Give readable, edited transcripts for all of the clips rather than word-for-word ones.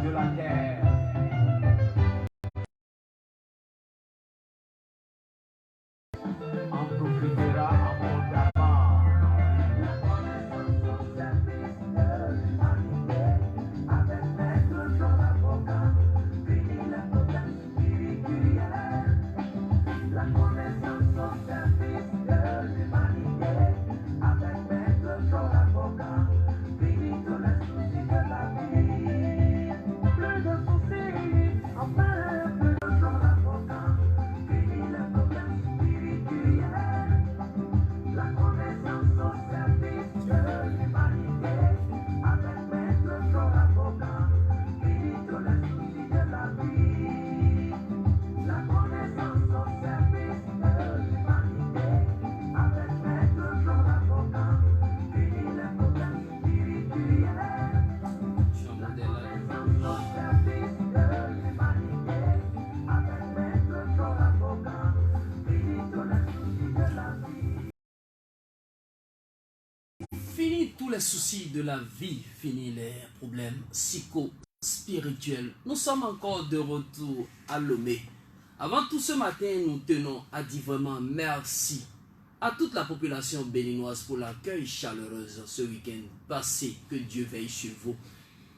de la terre. En profitera abondamment. La connaissance au service de l'humanité. Avec maître Jean l'avocat, finit les problèmes spirituels. La connaissance au service de l'humanité. Avec maître Jean l'avocat, finit tous les soucis de la vie. Plus de soucis, enfin plus de Jean l'avocat, finit les problèmes spirituels. La connaissance au service de l'humanité. Avec maître Jean l'avocat, finit tous les soucis de la vie. La connaissance au service de l'humanité. Avec maître Jean l'avocat, finit les problèmes spirituels. La connaissance au service de l'humanité. Avec maître Jean l'avocat, finit tous les soucis de la vie. Fini tous les soucis de la vie, fini les problèmes psycho-spirituels. Nous sommes encore de retour à Lomé. Avant tout ce matin, nous tenons à dire vraiment merci à toute la population béninoise pour l'accueil chaleureux ce week-end passé. Que Dieu veille sur vous.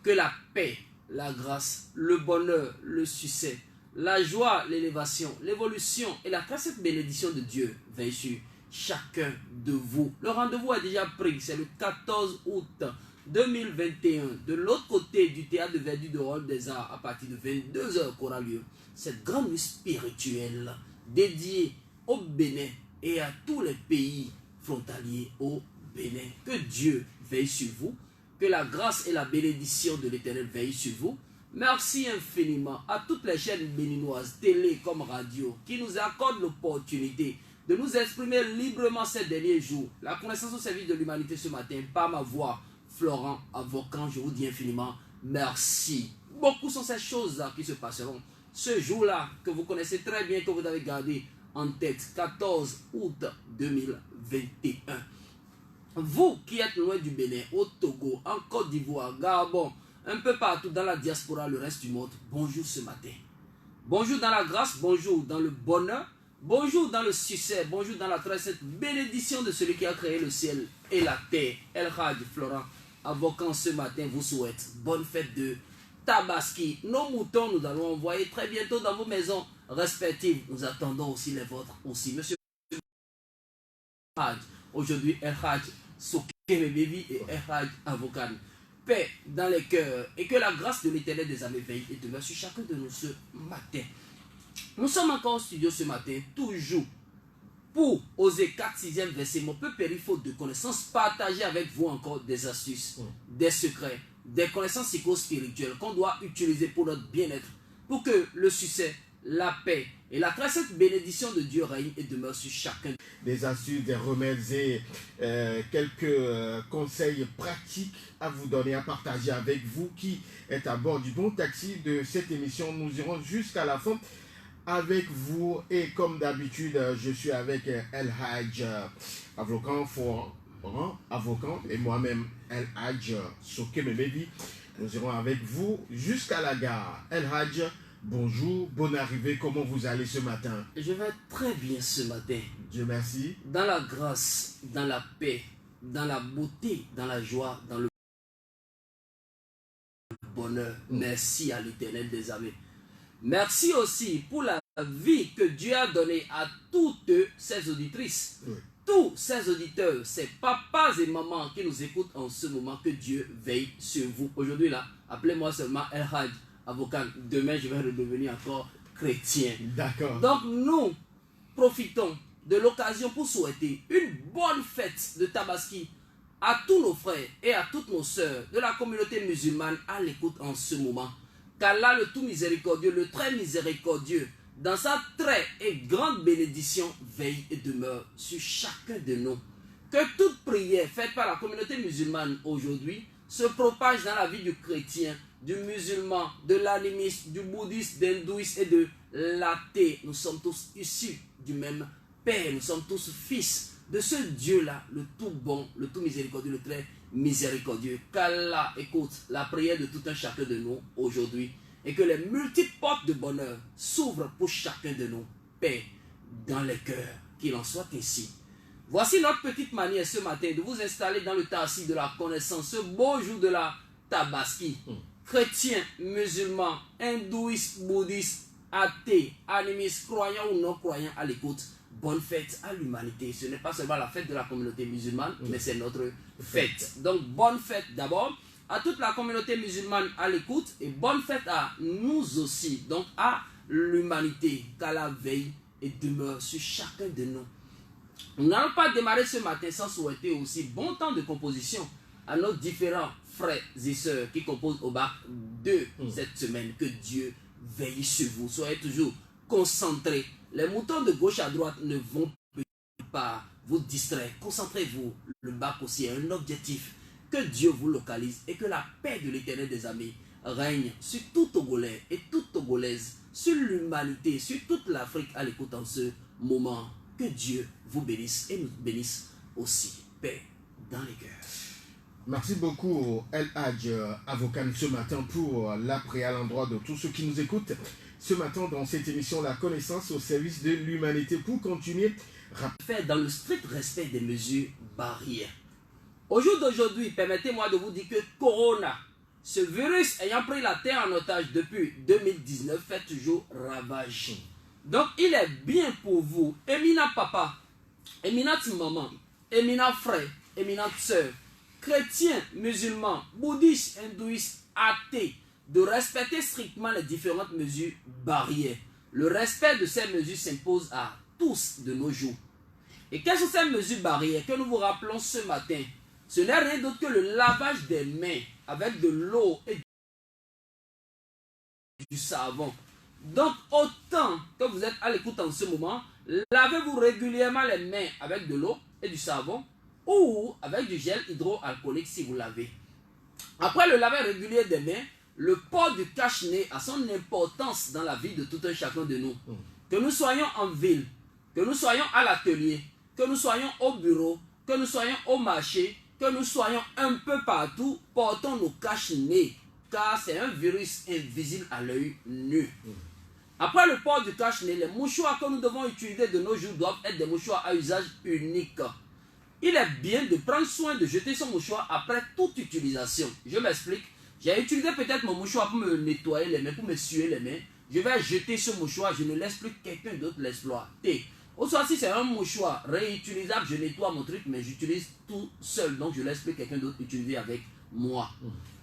Que la paix, la grâce, le bonheur, le succès, la joie, l'élévation, l'évolution et la grâce et bénédiction de Dieu veillent sur chacun de vous. Le rendez-vous est déjà pris, c'est le 14 août 2021, de l'autre côté du théâtre de Verdure de Hall des Arts, à partir de 22h qu'aura lieu cette grande nuit spirituelle dédiée au Bénin et à tous les pays frontaliers au Bénin. Que Dieu veille sur vous, que la grâce et la bénédiction de l'Éternel veillent sur vous. Merci infiniment à toutes les chaînes béninoises, télé comme radio, qui nous accordent l'opportunité de nous exprimer librement ces derniers jours. La connaissance au service de l'humanité ce matin, par ma voix, Florent Avocat, je vous dis infiniment merci. Beaucoup sont ces choses-là qui se passeront ce jour-là, que vous connaissez très bien, que vous avez gardé en tête, 14 août 2021. Vous qui êtes loin du Bénin, au Togo, en Côte d'Ivoire, Gabon, un peu partout dans la diaspora, le reste du monde, bonjour ce matin. Bonjour dans la grâce, bonjour dans le bonheur, bonjour dans le succès, bonjour dans la très sainte bénédiction de celui qui a créé le ciel et la terre. El Hadj Florent Avocat ce matin vous souhaite bonne fête de Tabaski. Nos moutons nous allons envoyer très bientôt dans vos maisons respectives. Nous attendons aussi les vôtres aussi. Monsieur Hadj, aujourd'hui El Hadj Sokemebevi et El Hadj Avocat. Paix dans les cœurs et que la grâce de l'Éternel des armées veille et demeure sur chacun de nous ce matin. Nous sommes encore au studio ce matin, toujours pour oser 4-6e verset, mon peu périphérie de connaissances, partager avec vous encore des astuces, des secrets, des connaissances psycho-spirituelles qu'on doit utiliser pour notre bien-être, pour que le succès, la paix et la très sainte bénédiction de Dieu règne et demeure sur chacun. Des astuces, des remèdes et quelques conseils pratiques à vous donner, à partager avec vous qui êtes à bord du bon taxi de cette émission. Nous irons jusqu'à la fin avec vous et comme d'habitude, je suis avec El Hadj Avocat Florent Avocat et moi-même El Hadj Sokemebevi. Nous irons avec vous jusqu'à la gare. El Hadj, bonjour, bonne arrivée, comment vous allez ce matin? Je vais très bien ce matin. Dieu merci. Dans la grâce, dans la paix, dans la beauté, dans la joie, dans le bonheur. Merci à l'Éternel des armées. Merci aussi pour la vie que Dieu a donnée à toutes ses auditrices, tous ses auditeurs, ses papas et mamans qui nous écoutent en ce moment. Que Dieu veille sur vous. Aujourd'hui là, appelez-moi seulement El Hadj Avocat. Demain, je vais redevenir encore chrétien. D'accord. Donc nous profitons de l'occasion pour souhaiter une bonne fête de Tabaski à tous nos frères et à toutes nos sœurs de la communauté musulmane à l'écoute en ce moment. Qu'Allah le tout miséricordieux, le très miséricordieux, dans sa très et grande bénédiction, veille et demeure sur chacun de nous. Que toute prière faite par la communauté musulmane aujourd'hui se propage dans la vie du chrétien, du musulman, de l'animiste, du bouddhiste, de l'hindouiste et de l'athée. Nous sommes tous issus du même Père, nous sommes tous fils de ce Dieu-là, le tout bon, le tout miséricordieux, le très miséricordieux. Qu'Allah écoute la prière de tout un chacun de nous aujourd'hui et que les multiples portes de bonheur s'ouvrent pour chacun de nous. Paix dans les cœurs, qu'il en soit ainsi. Voici notre petite manière ce matin de vous installer dans le tassis de la connaissance, ce beau jour de la Tabaski. Chrétiens, musulmans, hindouistes, bouddhistes, athées, animistes, croyants ou non croyants à l'écoute, bonne fête à l'humanité. Ce n'est pas seulement la fête de la communauté musulmane, mais c'est notre fête. Donc bonne fête d'abord à toute la communauté musulmane à l'écoute et bonne fête à nous aussi, donc à l'humanité, qu'Allah veille et demeure sur chacun de nous. Nous n'allons pas démarrer ce matin sans souhaiter aussi bon temps de composition à nos différents frères et sœurs qui composent au bac de cette semaine. Que Dieu veille sur vous. Soyez toujours concentrés. Les moutons de gauche à droite ne vont pas vous distraire. Concentrez-vous. Le bac aussi est un objectif. Que Dieu vous localise et que la paix de l'Éternel des armées règne sur tout Togolais et toute Togolaise, sur l'humanité, sur toute l'Afrique à l'écoute en ce moment. Que Dieu vous bénisse et nous bénisse aussi. Paix dans les cœurs. Merci beaucoup El Hadj Avocan ce matin pour l'appel à l'endroit de tous ceux qui nous écoutent ce matin dans cette émission La Connaissance au service de l'humanité. Pour continuer, faire dans le strict respect des mesures barrières. Au jour d'aujourd'hui, permettez-moi de vous dire que Corona, ce virus ayant pris la terre en otage depuis 2019, fait toujours ravage. Donc il est bien pour vous, éminent papa, éminente maman, éminent frère, éminente sœur, chrétiens, musulmans, bouddhistes, hindouistes, athées, de respecter strictement les différentes mesures barrières. Le respect de ces mesures s'impose à tous de nos jours. Et quelles sont ces mesures barrières que nous vous rappelons ce matin? Ce n'est rien d'autre que le lavage des mains avec de l'eau et du savon. Donc, autant que vous êtes à l'écoute en ce moment, lavez-vous régulièrement les mains avec de l'eau et du savon ou avec du gel hydroalcoolique si vous l'avez. Après le lavage régulier des mains, le port du cache-nez a son importance dans la vie de tout un chacun de nous. Que nous soyons en ville, que nous soyons à l'atelier, que nous soyons au bureau, que nous soyons au marché, que nous soyons un peu partout, portons nos cache-nez, car c'est un virus invisible à l'œil nu. Après le port du cache-nez, les mouchoirs que nous devons utiliser de nos jours doivent être des mouchoirs à usage unique. Il est bien de prendre soin de jeter son mouchoir après toute utilisation. Je m'explique. J'ai utilisé peut-être mon mouchoir pour me nettoyer les mains, pour me suer les mains. Je vais jeter ce mouchoir, je ne laisse plus quelqu'un d'autre l'exploiter. Au soit si c'est un mouchoir réutilisable, je nettoie mon truc, mais j'utilise tout seul. Donc je laisse plus quelqu'un d'autre utiliser avec moi.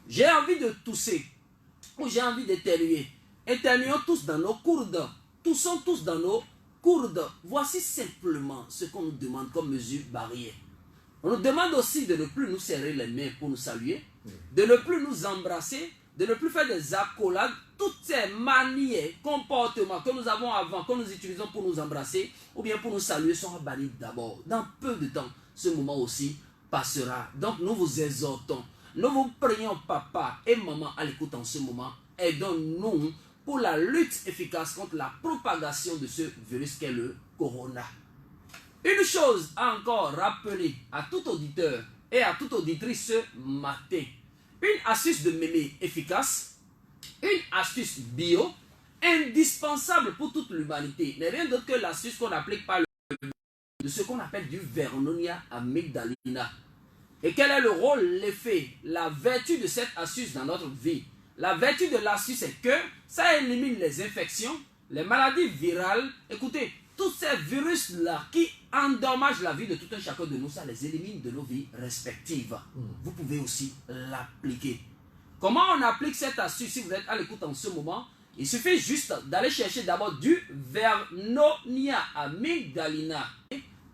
J'ai envie de tousser ou j'ai envie d'éternuer. Éternuons tous dans nos courdes. Toussons tous dans nos courdes. Voici simplement ce qu'on nous demande comme mesure barrière. On nous demande aussi de ne plus nous serrer les mains pour nous saluer, de ne plus nous embrasser, de ne plus faire des accolades. Toutes ces manières, comportements que nous avons avant, que nous utilisons pour nous embrasser ou bien pour nous saluer seront bannis d'abord. Dans peu de temps, ce moment aussi passera. Donc nous vous exhortons, nous vous prions papa et maman à l'écoute en ce moment. Aidons-nous pour la lutte efficace contre la propagation de ce virus qu'est le corona. Une chose à encore rappeler à tout auditeur et à toute auditrice ce matin. Une astuce de mémé efficace, une astuce bio, indispensable pour toute l'humanité, n'est rien d'autre que l'astuce qu'on applique par de ce qu'on appelle du Vernonia amygdalina. Et quel est le rôle, l'effet, la vertu de cette astuce dans notre vie? La vertu de l'astuce est que ça élimine les infections, les maladies virales. Écoutez, tous ces virus-là qui endommagent la vie de tout un chacun de nous, ça les élimine de nos vies respectives. Vous pouvez aussi l'appliquer. Comment on applique cette astuce si vous êtes à l'écoute en ce moment? Il suffit juste d'aller chercher d'abord du Vernonia amygdalina,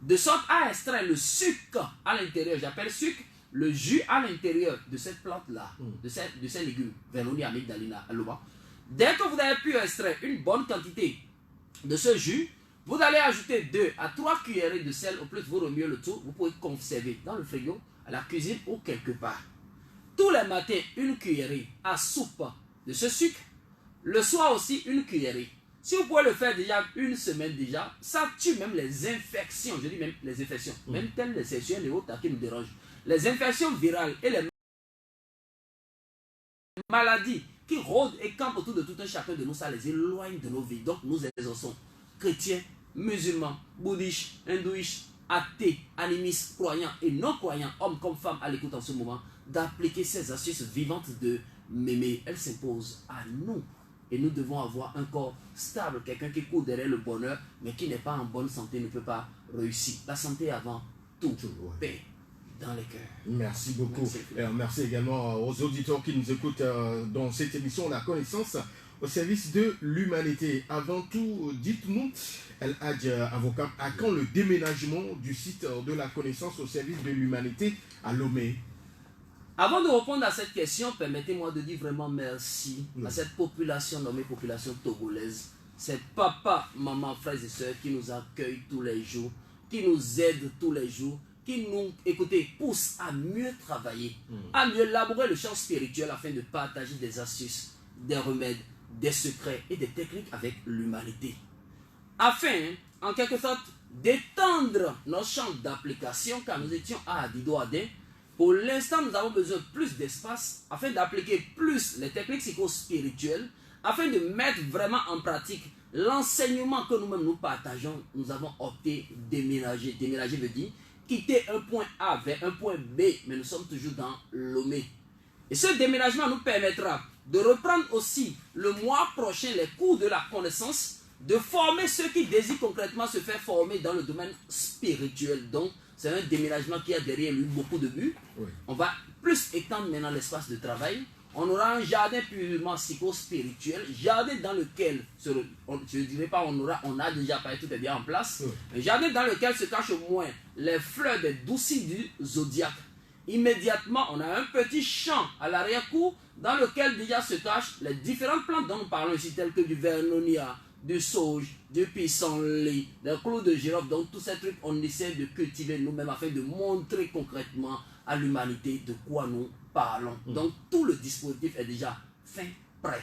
de sorte à extraire le sucre à l'intérieur. J'appelle sucre le jus à l'intérieur de cette plante-là, de ces légumes, Vernonia amygdalina. Dès que vous avez pu extraire une bonne quantité de ce jus, vous allez ajouter 2 à 3 cuillerées de sel. Au plus vous remuez le tout, vous pouvez conserver dans le frigo, à la cuisine ou quelque part. Tous les matins, une cuillerée à soupe de ce sucre. Le soir aussi, une cuillerée. Si vous pouvez le faire déjà une semaine déjà, ça tue même les infections. Je dis même les infections, même telles les sessions et autres qui nous dérangent. les infections virales et les maladies qui rôdent et campent autour de tout un chacun de nous, ça les éloigne de nos vies. Donc nous exauçons, chrétiens, musulmans, bouddhistes, hindouistes, athées, animistes, croyants et non croyants, hommes comme femmes à l'écoute en ce moment, d'appliquer ces astuces vivantes de Mémé. Elles s'imposent à nous. Et nous devons avoir un corps stable, quelqu'un qui court derrière le bonheur, mais qui n'est pas en bonne santé, ne peut pas réussir. La santé avant tout, paix dans les cœurs. Merci beaucoup. Merci. Merci également aux auditeurs qui nous écoutent dans cette émission La Connaissance au service de l'humanité. Avant tout, dites-nous, El Hadj Avocat, à quand le déménagement du site de La Connaissance au service de l'humanité à Lomé? Avant de répondre à cette question, permettez-moi de dire vraiment merci à cette population nommée population togolaise. Ces papas, mamans, frères et sœurs qui nous accueillent tous les jours, qui nous aident tous les jours, qui nous, écoutez, poussent à mieux travailler, à mieux élaborer le champ spirituel afin de partager des astuces, des remèdes, des secrets et des techniques avec l'humanité. Afin, en quelque sorte, d'étendre nos champs d'application, car nous étions à Adido-Adin. Pour l'instant, nous avons besoin de plus d'espace afin d'appliquer plus les techniques psychospirituelles, afin de mettre vraiment en pratique l'enseignement que nous-mêmes nous partageons. Nous avons opté déménager. Déménager veut dire quitter un point A vers un point B, mais nous sommes toujours dans Lomé. Et ce déménagement nous permettra de reprendre aussi le mois prochain les cours de la connaissance, de former ceux qui désirent concrètement se faire former dans le domaine spirituel. Donc, c'est un déménagement qui a derrière lui beaucoup de buts. Oui. On va plus étendre maintenant l'espace de travail. On aura un jardin purement psycho-spirituel, jardin dans lequel, je ne dirais pas on a déjà parlé, tout est bien en place. Oui. Un jardin dans lequel se cachent au moins les fleurs des doucis du zodiaque. Immédiatement, on a un petit champ à l'arrière-cour dans lequel déjà se cachent les différentes plantes dont nous parlons ici, telles que du vernonia, du sauge, du pissenlit, des clous de girofle. Donc tous ces trucs, on essaie de cultiver nous-mêmes afin de montrer concrètement à l'humanité de quoi nous parlons. Donc tout le dispositif est déjà fin, prêt.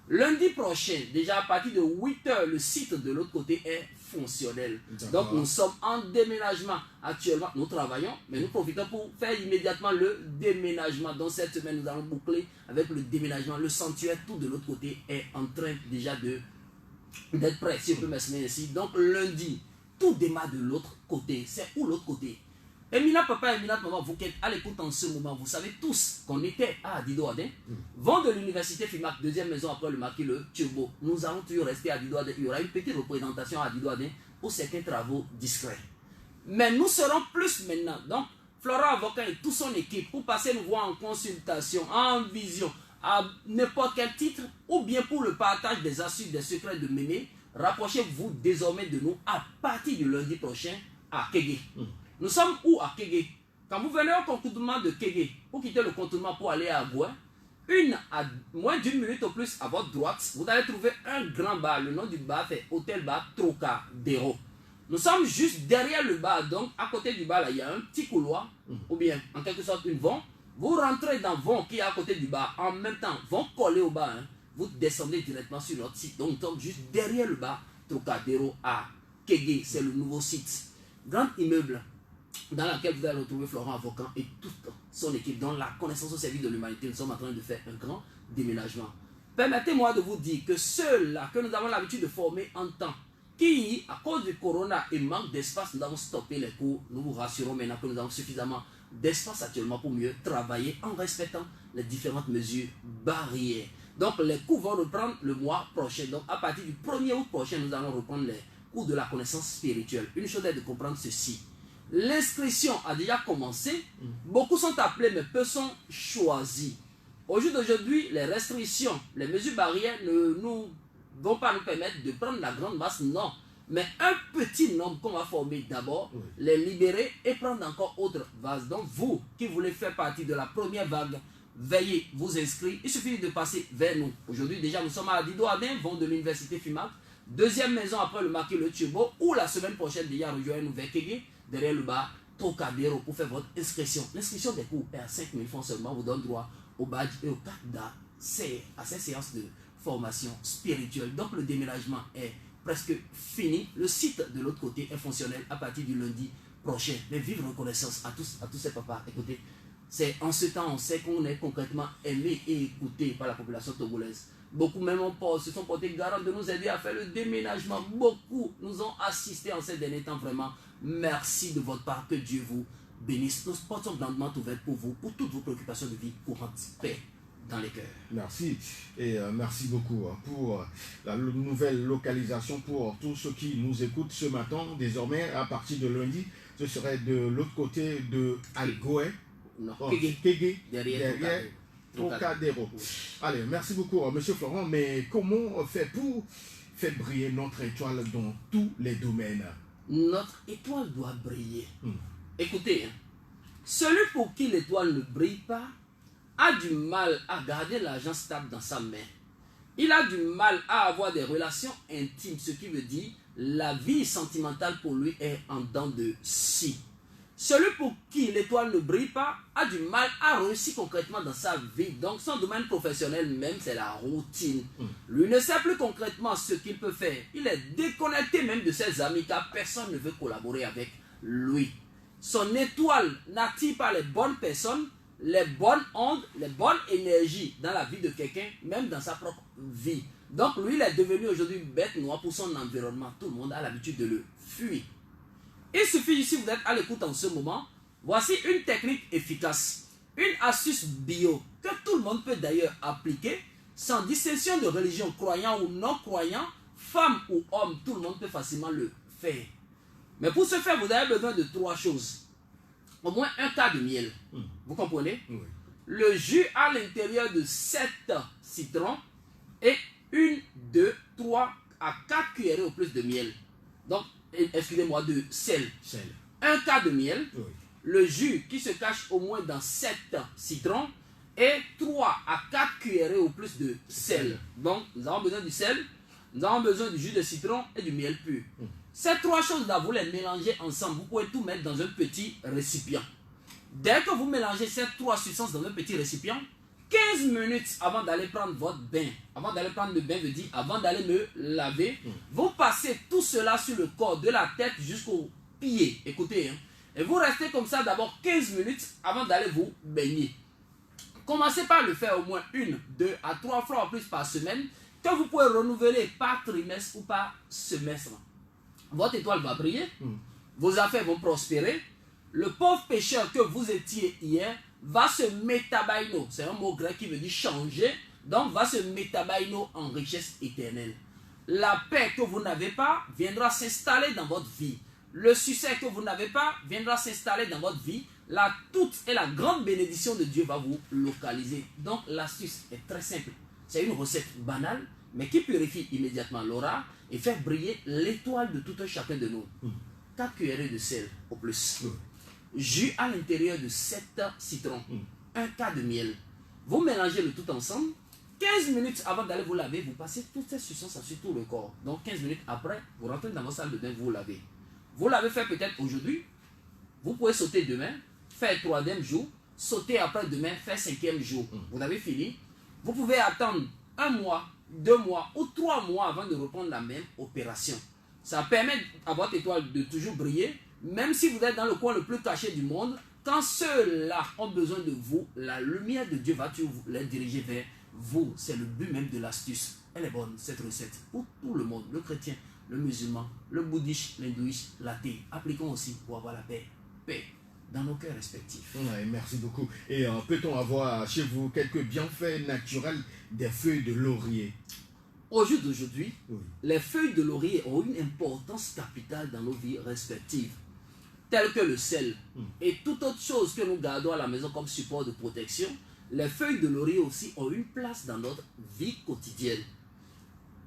Lundi prochain, déjà à partir de 8 h, le site de l'autre côté est fonctionnel. Donc nous sommes en déménagement actuellement. Nous travaillons, mais nous profitons pour faire immédiatement le déménagement. Donc cette semaine, nous allons boucler avec le déménagement. Le sanctuaire, tout de l'autre côté, est en train déjà d'être prêt, si je peux m'exprimer ainsi. Donc lundi, tout démarre de l'autre côté. C'est où l'autre côté? Éminent papa, éminent maman, vous qui êtes à l'écoute en ce moment, vous savez tous qu'on était à Adido-Adin, vent de l'université FIMAC, deuxième maison après le marquis le Turbo. Nous allons toujours rester à Adido-Adin. Il y aura une petite représentation à Adido-Adin pour certains travaux discrets. Mais nous serons plus maintenant. Donc, Flora Avocat et toute son équipe pour passer nous voir en consultation, en vision, à n'importe quel titre, ou bien pour le partage des astuces, des secrets de Mémé, rapprochez-vous désormais de nous à partir du lundi prochain à Kégué. Nous sommes où à Kégué? Quand vous venez au contournement de Kégué, vous quittez le contournement pour aller à Gouin, à moins d'une minute au plus à votre droite, vous allez trouver un grand bar. Le nom du bar c'est Hôtel Bar Trocadéro. Nous sommes juste derrière le bar, donc à côté du bar, là, il y a un petit couloir, ou bien en quelque sorte une vente. Vous rentrez dans Vont qui est à côté du bar, en même temps, Vont coller au bar, hein. Vous descendez directement sur notre site. Donc nous sommes juste derrière le bar Trocadéro à Kégué, c'est le nouveau site. Grand immeuble dans lequel vous allez retrouver Florent Avocat et toute son équipe dans la connaissance au service de l'humanité. Nous sommes en train de faire un grand déménagement. Permettez-moi de vous dire que ceux-là que nous avons l'habitude de former en temps, qui, à cause du corona et manque d'espace, nous avons stoppé les cours. Nous vous rassurons maintenant que nous avons suffisamment d'espace actuellement pour mieux travailler en respectant les différentes mesures barrières. Donc les cours vont reprendre le mois prochain. Donc à partir du 1er août prochain, nous allons reprendre les cours de la connaissance spirituelle. Une chose est de comprendre ceci. L'inscription a déjà commencé. Beaucoup sont appelés, mais peu sont choisis. Au jour d'aujourd'hui, les restrictions, les mesures barrières ne nous vont pas nous permettre de prendre la grande masse, non. Mais un petit nombre qu'on va former d'abord, les libérer et prendre encore autre vase. Donc vous qui voulez faire partie de la première vague, veuillez vous inscrire. Il suffit de passer vers nous. Aujourd'hui déjà nous sommes à Adido-Adin, vont de l'université FIMAC. Deuxième maison après le marquis le Turbo. Ou la semaine prochaine déjà rejoignez-nous vers Kégué, derrière le bar Trocadéro pour faire votre inscription. L'inscription des cours est à 5 000 francs seulement. Vous donne droit au badge et au carte d'accès à ces séances de formation spirituelle. Donc le déménagement est presque fini. Le site de l'autre côté est fonctionnel à partir du lundi prochain. Mais vivre reconnaissance à tous ces papas. Écoutez, c'est en ce temps, on sait qu'on est concrètement aimé et écouté par la population togolaise. Beaucoup même se sont portés garant de nous aider à faire le déménagement. Beaucoup nous ont assistés en ces derniers temps. Vraiment, merci de votre part. Que Dieu vous bénisse. Nos portes sont grandement ouvertes pour vous, pour toutes vos préoccupations de vie courante. Paix dans les cœurs. Merci. Et merci beaucoup pour la nouvelle localisation pour tous ceux qui nous écoutent ce matin. Désormais, à partir de lundi, ce serait de l'autre côté de Algoé. Non, Kégué, derrière Trocadéro. Allez, merci beaucoup, Monsieur Florent. Mais comment on fait pour faire briller notre étoile dans tous les domaines? Notre étoile doit briller. Écoutez, hein, celui pour qui l'étoile ne brille pas a du mal à garder l'argent stable dans sa main. Il a du mal à avoir des relations intimes, ce qui veut dire la vie sentimentale pour lui est en dents de scie. Celui pour qui l'étoile ne brille pas a du mal à réussir concrètement dans sa vie. Donc son domaine professionnel même, c'est la routine. Lui ne sait plus concrètement ce qu'il peut faire. Il est déconnecté même de ses amis car personne ne veut collaborer avec lui. Son étoile n'attire pas les bonnes personnes, les bonnes ondes, les bonnes énergies dans la vie de quelqu'un, même dans sa propre vie. Donc lui, il est devenu aujourd'hui bête noire pour son environnement. Tout le monde a l'habitude de le fuir. Il suffit, si vous êtes à l'écoute en ce moment, voici une technique efficace, une astuce bio que tout le monde peut d'ailleurs appliquer sans distinction de religion, croyant ou non croyant, femme ou homme, tout le monde peut facilement le faire. Mais pour ce faire, vous avez besoin de 3 choses. Au moins un tas de miel. Vous comprenez? Oui. Le jus à l'intérieur de 7 citrons et 1, 2, 3 à 4 cuillerées au plus de miel. Donc, excusez-moi, de sel. Un tas de miel, Oui. le jus qui se cache au moins dans 7 citrons et 3 à 4 cuillerées au plus de sel. Donc, nous avons besoin du sel, nous avons besoin du jus de citron et du miel pur. Ces 3 choses-là, vous les mélangez ensemble. Vous pouvez tout mettre dans un petit récipient. Dès que vous mélangez ces 3 substances dans un petit récipient, 15 minutes avant d'aller prendre votre bain, avant d'aller prendre le bain, veut dire avant d'aller me laver, vous passez tout cela sur le corps, de la tête jusqu'aux pieds. Écoutez, hein, et vous restez comme ça d'abord 15 minutes avant d'aller vous baigner. Commencez par le faire au moins 1, 2 à 3 fois en plus par semaine, que vous pouvez renouveler par trimestre ou par semestre. Votre étoile va briller, vos affaires vont prospérer. Le pauvre pécheur que vous étiez hier va se métabaino, c'est un mot grec qui veut dire changer, donc va se métabaino en richesse éternelle. La paix que vous n'avez pas viendra s'installer dans votre vie. Le succès que vous n'avez pas viendra s'installer dans votre vie. La toute et la grande bénédiction de Dieu va vous localiser. Donc l'astuce est très simple. C'est une recette banale, mais qui purifie immédiatement l'aura et fait briller l'étoile de tout un chacun de nous. 4 cuillerées de sel au plus. Jus à l'intérieur de 7 citrons. Un tas de miel. Vous mélangez le tout ensemble. 15 minutes avant d'aller vous laver, vous passez toutes ces substances sur tout le corps. Donc 15 minutes après, vous rentrez dans votre salle de bain, vous lavez. Vous l'avez fait peut-être aujourd'hui. Vous pouvez sauter demain, faire 3e jour, sauter après demain, faire 5e jour. Vous avez fini. Vous pouvez attendre 1 mois, 2 mois ou 3 mois avant de reprendre la même opération. Ça permet à votre étoile de toujours briller, même si vous êtes dans le coin le plus caché du monde. Quand ceux-là ont besoin de vous, la lumière de Dieu va toujours les diriger vers vous. C'est le but même de l'astuce. Elle est bonne, cette recette, pour tout le monde, le chrétien, le musulman, le bouddhiste, l'hindouiste, l'athée. Appliquons aussi pour avoir la paix. Paix dans nos cœurs respectifs. Ouais, merci beaucoup. Et peut-on avoir chez vous quelques bienfaits naturels des feuilles de laurier? Au jour d'aujourd'hui, les feuilles de laurier ont une importance capitale dans nos vies respectives, telles que le sel et toute autre chose que nous gardons à la maison comme support de protection. Les feuilles de laurier aussi ont une place dans notre vie quotidienne.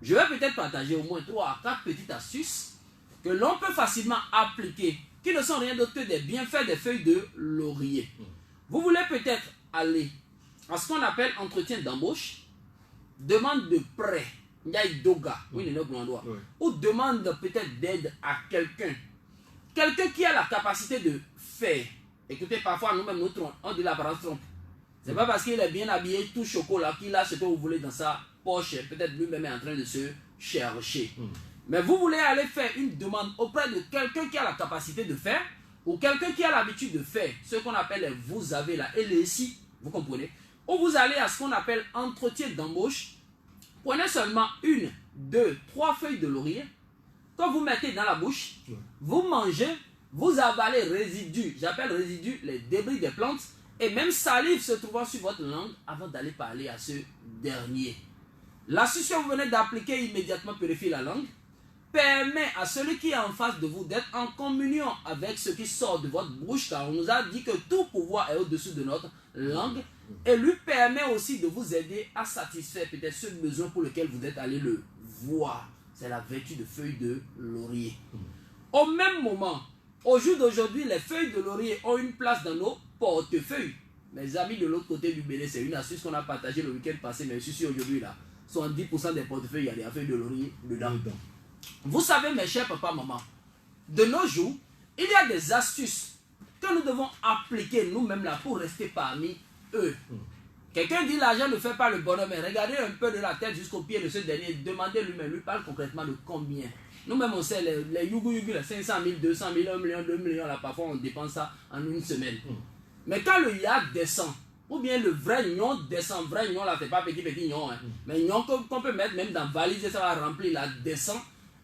Je vais peut-être partager au moins 3 à 4 petites astuces que l'on peut facilement appliquer, qui ne sont rien d'autre que des bienfaits des feuilles de laurier. Vous voulez peut-être aller à ce qu'on appelle entretien d'embauche, demande de prêt, ou demande peut-être d'aide à quelqu'un. Quelqu'un qui a la capacité de faire. Écoutez, parfois nous-mêmes, on dit l'apparence trompe. C'est pas parce qu'il est bien habillé, tout chocolat, qu'il a ce que vous voulez dans sa poche. Peut-être lui-même est en train de se chercher. Mais vous voulez aller faire une demande auprès de quelqu'un qui a la capacité de faire, ou quelqu'un qui a l'habitude de faire ce qu'on appelle les vous avez là et les si, vous comprenez, ou vous allez à ce qu'on appelle entretien d'embauche, prenez seulement 1, 2, 3 feuilles de laurier, quand vous mettez dans la bouche, vous mangez, vous avalez résidus, j'appelle résidus les débris des plantes, et même salive se trouvant sur votre langue avant d'aller parler à ce dernier. L'astuce que vous venez d'appliquer immédiatement purifie la langue, permet à celui qui est en face de vous d'être en communion avec ce qui sort de votre bouche, car on nous a dit que tout pouvoir est au-dessus de notre langue, et lui permet aussi de vous aider à satisfaire peut-être ce besoin pour lequel vous êtes allé le voir. C'est la vertu de feuilles de laurier. Au même moment, au jour d'aujourd'hui, les feuilles de laurier ont une place dans nos portefeuilles. Mes amis de l'autre côté du Bénin, c'est une astuce qu'on a partagée le week-end passé, mais je suis sûr aujourd'hui là, 70% des portefeuilles, il y a des feuilles de laurier dedans. Vous savez, mes chers papas, maman, de nos jours, il y a des astuces que nous devons appliquer nous-mêmes là pour rester parmi eux. Quelqu'un dit l'argent ne fait pas le bonheur, mais regardez un peu de la tête jusqu'au pied de ce dernier, demandez lui-même, lui parle concrètement de combien. Nous-mêmes on sait, les yougou, les 500 000, 200 000, 1 million, 2 millions, là parfois on dépense ça en une semaine. Mais quand le yak descend, ou bien le vrai gnon descend, vrai gnon là c'est pas petit gnon, hein, mais gnon qu'on peut mettre même dans valise et ça va remplir, là descend.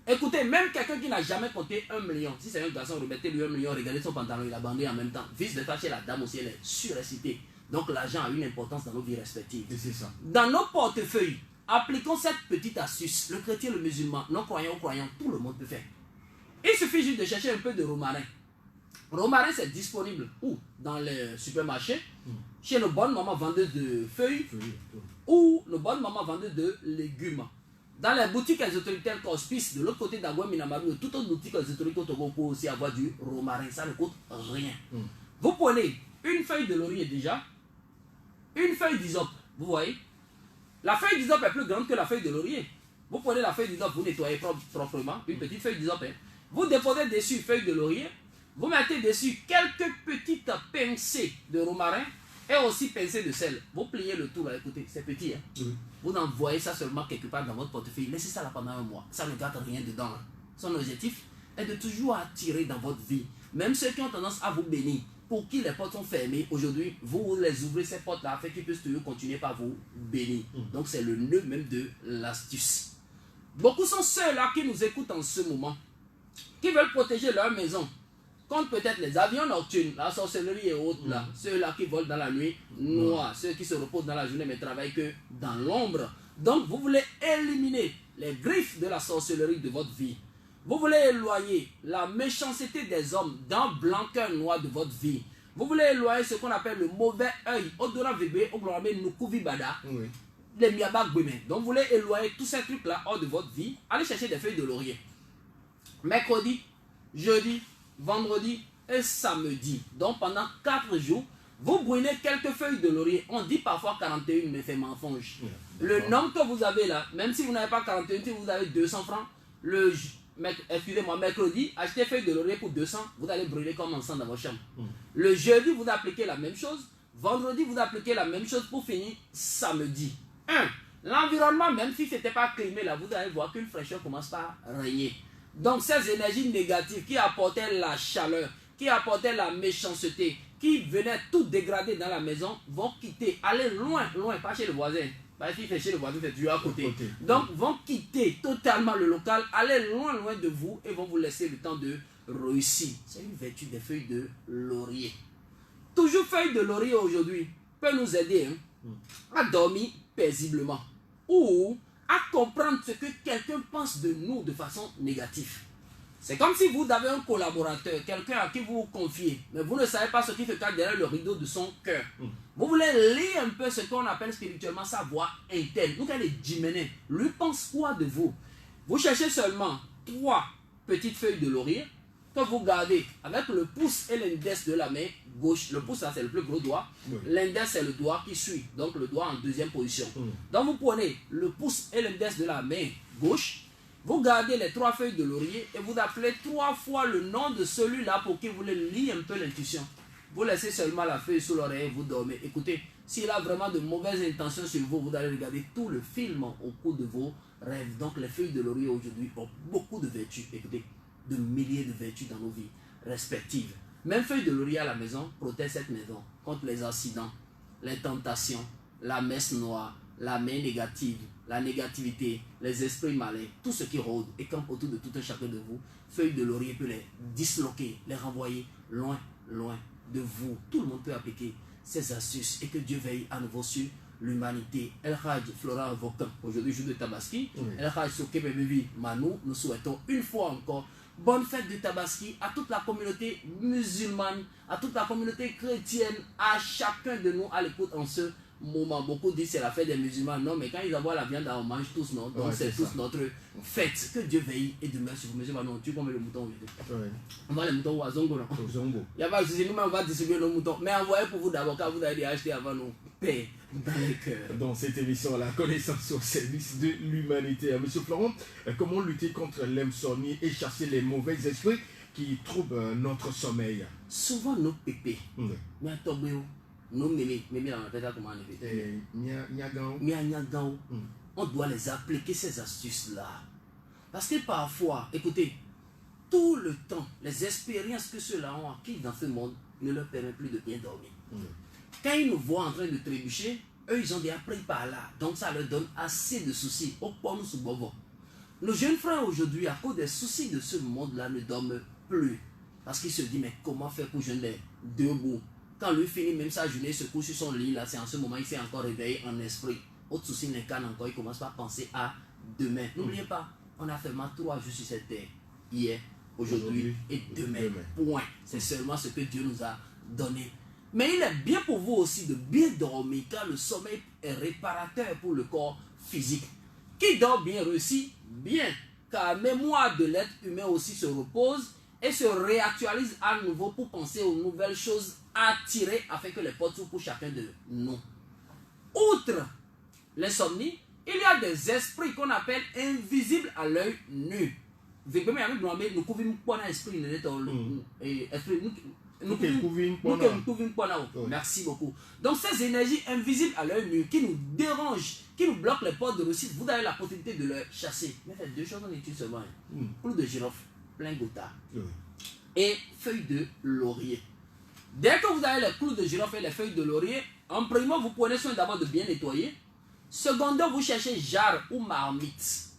Écoutez, même quelqu'un qui n'a jamais compté 1 million, si c'est un garçon, remettez-lui 1 million, regardez son pantalon, il a bandé en même temps. Vice de chez la dame aussi, elle est surexcitée. Donc l'argent a une importance dans nos vies respectives. Et c'est ça. Dans nos portefeuilles, appliquons cette petite astuce. Le chrétien, le musulman, non-croyant ou croyant, tout le monde peut faire. Il suffit juste de chercher un peu de romarin. Romarin, c'est disponible où? Dans les supermarchés, chez nos bonnes mamans vendeuses de feuilles, ou nos bonnes mamans vendeuses de légumes. Dans les boutiques ésotériques telles qu'Hospice, de l'autre côté d'Agua Minamaru, et toute autre boutique ésotérique au Togo pour aussi avoir du romarin. Ça ne coûte rien. Vous prenez une feuille de laurier déjà, une feuille d'hysope, vous voyez. La feuille d'hysope est plus grande que la feuille de laurier. Vous prenez la feuille d'hysope, vous nettoyez proprement, une petite feuille d'hysope. Vous déposez dessus une feuille de laurier, vous mettez dessus quelques petites pincées de romarin et aussi pincées de sel. Vous pliez le tout là, écoutez, c'est petit. Hein? Vous envoyez ça seulement quelque part dans votre portefeuille. Laissez ça là pendant un mois. Ça ne garde rien dedans. Hein. Son objectif est de toujours attirer dans votre vie. Même ceux qui ont tendance à vous bénir, pour qui les portes sont fermées, aujourd'hui, vous les ouvrez ces portes-là afin qu'ils puissent toujours continuer par vous bénir. Donc c'est le nœud même de l'astuce. Beaucoup sont ceux-là qui nous écoutent en ce moment, qui veulent protéger leur maison contre peut-être les avions nocturnes, la sorcellerie et autres là, ceux-là qui volent dans la nuit noire, ceux qui se reposent dans la journée mais travaillent que dans l'ombre. Donc vous voulez éliminer les griffes de la sorcellerie de votre vie. Vous voulez éloigner la méchanceté des hommes dans blanc-cœur noir de votre vie. Vous voulez éloigner ce qu'on appelle le mauvais œil, Odora Vebe, Oglorame Nukuvi Bada, les Miabak Bweme. Donc vous voulez éloigner tous ces trucs-là hors de votre vie. Allez chercher des feuilles de laurier. Mercredi, jeudi, vendredi et samedi. Donc pendant 4 jours, vous brûlez quelques feuilles de laurier. On dit parfois 41, mais c'est mensonge. Le nombre que vous avez là, même si vous n'avez pas 41, si vous avez 200 francs, excusez-moi, mercredi, achetez feuilles de laurier pour 200, vous allez brûler comme ensemble dans votre chambre. Le jeudi, vous appliquez la même chose. Vendredi, vous appliquez la même chose pour finir samedi. L'environnement, même si ce n'était pas climé là, vous allez voir qu'une fraîcheur commence par régner. Donc ces énergies négatives qui apportaient la chaleur, qui apportaient la méchanceté, qui venaient tout dégrader dans la maison, vont quitter, aller loin, loin, pas chez le voisin. Parce qu'il fait chez le voisin, c'est toujours à côté. Donc vont quitter totalement le local, aller loin, loin de vous et vont vous laisser le temps de réussir. C'est une vertu des feuilles de laurier. Toujours feuilles de laurier aujourd'hui peut nous aider à dormir paisiblement ou à comprendre ce que quelqu'un pense de nous de façon négative. C'est comme si vous avez un collaborateur, quelqu'un à qui vous vous confiez, mais vous ne savez pas ce qui se cache derrière le rideau de son cœur. Vous voulez lire un peu ce qu'on appelle spirituellement sa voix interne. Vous allez diminuer. Lui pense quoi de vous? Vous cherchez seulement 3 petites feuilles de laurier que vous gardez avec le pouce et l'index de la main gauche. Le pouce, c'est le plus gros doigt. L'index, c'est le doigt qui suit. Donc le doigt en deuxième position. Donc vous prenez le pouce et l'index de la main gauche. Vous gardez les 3 feuilles de laurier et vous appelez 3 fois le nom de celui-là pour qu'il vous lit un peu l'intuition. Vous laissez seulement la feuille sous l'oreille et vous dormez. Écoutez, s'il a vraiment de mauvaises intentions sur vous, vous allez regarder tout le film au cours de vos rêves. Donc les feuilles de laurier aujourd'hui ont beaucoup de vertus. Écoutez, de milliers de vertus dans nos vies respectives. Même feuille de laurier à la maison protège cette maison contre les accidents, les tentations, la messe noire, la main négative, la négativité, les esprits malins, tout ce qui rôde et campe autour de tout un chacun de vous. Feuille de laurier peut les disloquer, les renvoyer loin, loin de vous. Tout le monde peut appliquer ces astuces et que Dieu veille à nouveau sur l'humanité. El Hadj Flora Vocan, aujourd'hui jour de Tabaski. El Hadj Soke Bebevi Manou, nous souhaitons une fois encore bonne fête de Tabaski à toute la communauté musulmane, à toute la communauté chrétienne, à chacun de nous à l'écoute en ce moment. Beaucoup disent c'est la fête des musulmans. Non, mais quand ils envoient la viande, on mange tous, non? Donc c'est tous notre fête. Que Dieu veille et demeure sur vous. Musulmans, non, tu combien le mouton aujourd'hui? On va les moutons à Zongo, non? Il n'y a pas de souci, nous-mêmes on va distribuer nos moutons. Mais envoyez pour vous d'abord, car vous avez acheté avant nous. Paix dans les cœurs. Dans cette émission, la connaissance au service de l'humanité. Monsieur Florent, comment lutter contre l'insomnie et chasser les mauvais esprits qui troublent notre sommeil? Souvent, nos pépés, mais nos mémés, mémés on appelle ça comment on doit les appliquer ces astuces-là. Parce que parfois, écoutez, tout le temps, les expériences que ceux-là ont acquises dans ce monde ne leur permettent plus de bien dormir. Quand ils nous voient en train de trébucher, eux, ils ont déjà pris par là. Donc, ça leur donne assez de soucis. Au point nous sous bovo. Nos jeunes frères aujourd'hui, à cause des soucis de ce monde-là, ne dorment plus. Parce qu'ils se disent, mais comment faire pour jeûner debout? Quand lui finit même sa journée, il se couche sur son lit, là, c'est en ce moment il s'est encore réveillé en esprit. Autre souci l'incarne encore, il commence par penser à demain. N'oubliez pas, on a seulement 3 jours sur cette terre. Hier, aujourd'hui et demain. Point. C'est seulement ce que Dieu nous a donné. Mais il est bien pour vous aussi de bien dormir, car le sommeil est réparateur pour le corps physique. Qui dort bien réussit bien, car la mémoire de l'être humain aussi se repose et se réactualise à nouveau pour penser aux nouvelles choses attirées afin que les portes s'ouvrent pour chacun de nous. Outre l'insomnie, il y a des esprits qu'on appelle invisibles à l'œil nu. Nous couvrons pas l'esprit, merci beaucoup. Donc ces énergies invisibles à l'œil nu qui nous dérangent, qui nous bloquent les portes de réussite, vous avez la possibilité de les chasser. Mais faites 2 choses en étude seulement. Clou de girofle, plein gouttard et feuilles de laurier. Dès que vous avez les clous de girofle et les feuilles de laurier, en premier, vous prenez soin d'abord de bien nettoyer. Secondement, vous cherchez jarre ou marmite.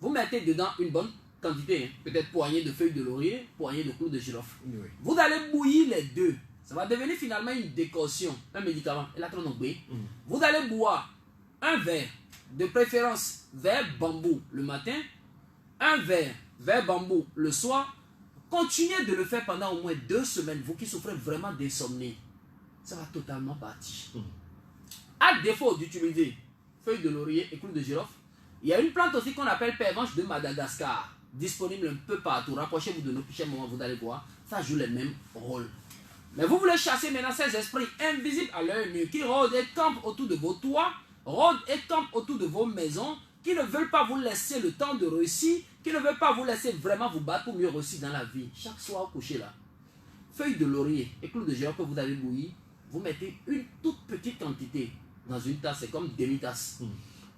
Vous mettez dedans une bonne quantité, peut-être poignée de feuilles de laurier, poignée de clous de girofle. Vous allez bouillir les deux. Ça va devenir finalement une décoction, un médicament. Vous allez boire un verre, de préférence verre bambou le matin, un verre bambou le soir. Continuez de le faire pendant au moins 2 semaines. Vous qui souffrez vraiment d'insomnie, ça va totalement partir. À défaut d'utiliser feuilles de laurier et clous de girofle, il y a une plante aussi qu'on appelle pervenche de Madagascar, disponible un peu partout. Rapprochez-vous de nos pichets, moment vous allez voir, ça joue les mêmes rôles. Mais vous voulez chasser maintenant ces esprits invisibles à l'œil nu qui rôdent et campent autour de vos toits, rôdent et campent autour de vos maisons, qui ne veulent pas vous laisser le temps de réussir, qui ne veulent pas vous laisser vraiment vous battre pour mieux réussir dans la vie. Chaque soir au coucher là, feuilles de laurier et clous de girofle que vous avez bouilli, vous mettez une toute petite quantité dans une tasse, c'est comme demi-tasse.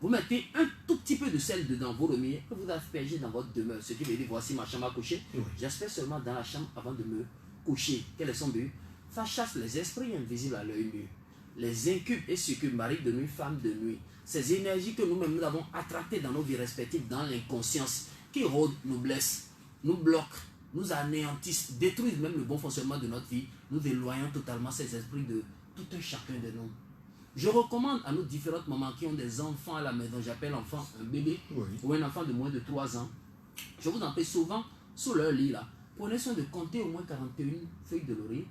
Vous mettez un tout petit peu de sel dedans, vous remuez, que vous aspergez dans votre demeure. Ce qui veut dire, voici ma chambre à coucher. J'espère seulement dans la chambre avant de me coucher. Quel est son but? Ça chasse les esprits invisibles à l'œil nu. Les incubes et succubes, mari de nuit, femme de nuit. Ces énergies que nous-mêmes nous avons attrapées dans nos vies respectives, dans l'inconscience, qui rôdent, nous blessent, nous bloquent, nous anéantissent, détruisent même le bon fonctionnement de notre vie. Nous éloignons totalement ces esprits de tout un chacun de nous. Je recommande à nos différentes mamans qui ont des enfants à la maison, j'appelle enfant un bébé ou un enfant de moins de 3 ans. Je vous en prie souvent, sous leur lit là, prenez soin de compter au moins 41 feuilles de laurier.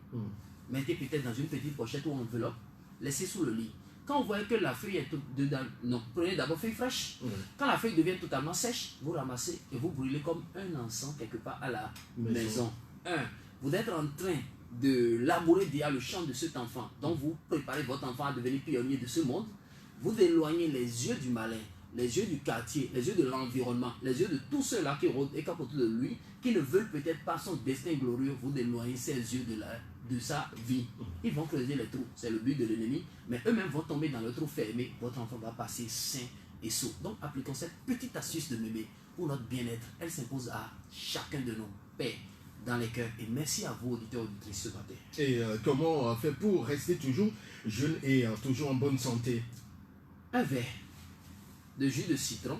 Mettez peut-être dans une petite pochette ou enveloppe, laissez sous le lit. Quand vous voyez que la feuille est dedans, non, prenez d'abord feuille fraîche. Quand la feuille devient totalement sèche, vous ramassez et vous brûlez comme un encens quelque part à la maison. Vous êtes en train de labourer déjà le champ de cet enfant. Donc vous préparez votre enfant à devenir pionnier de ce monde. Vous éloignez les yeux du malin, les yeux du quartier, les yeux de l'environnement, les yeux de tous ceux-là qui rôdent et qui autour de lui, qui ne veulent peut-être pas son destin glorieux. Vous éloignez ces yeux de sa vie. Ils vont creuser les trous, c'est le but de l'ennemi, mais eux-mêmes vont tomber dans le trou fermé. Votre enfant va passer sain et sauf. Donc appliquons cette petite astuce de mémé pour notre bien-être. Elle s'impose à chacun de nous. Paix dans les cœurs. Et merci à vous, auditeurs auditrices, ce matin. Et comment on fait pour rester toujours jeune et toujours en bonne santé? Un verre de jus de citron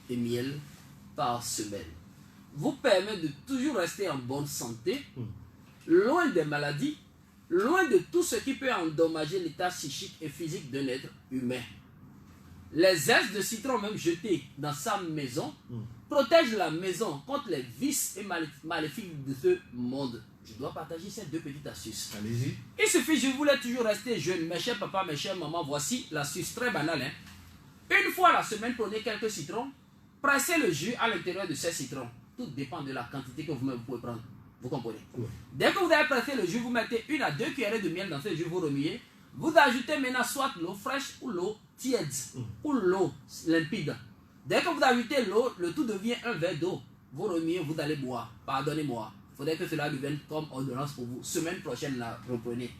et miel par semaine vous permet de toujours rester en bonne santé, loin des maladies, loin de tout ce qui peut endommager l'état psychique et physique d'un être humain. Les zestes de citron, même jetés dans sa maison, protègent la maison contre les vices et maléfiques de ce monde. Je dois partager ces deux petites astuces. Allez-y. Il suffit, je voulais toujours rester jeune. Mes chers papas, mes chères mamans, voici l'astuce très banale. Une fois la semaine, prenez quelques citrons, pressez le jus à l'intérieur de ces citrons. Tout dépend de la quantité que vous-même pouvez prendre. Vous comprenez? Oui. Dès que vous avez pressé le jus, vous mettez 1 à 2 cuillerées de miel dans ce jus, vous remuez. Vous ajoutez maintenant soit l'eau fraîche ou l'eau tiède ou l'eau limpide. Dès que vous ajoutez l'eau, le tout devient un verre d'eau. Vous remuez, vous allez boire. Pardonnez-moi. Il faudrait que cela devienne comme ordonnance pour vous. Semaine prochaine, la reprenez.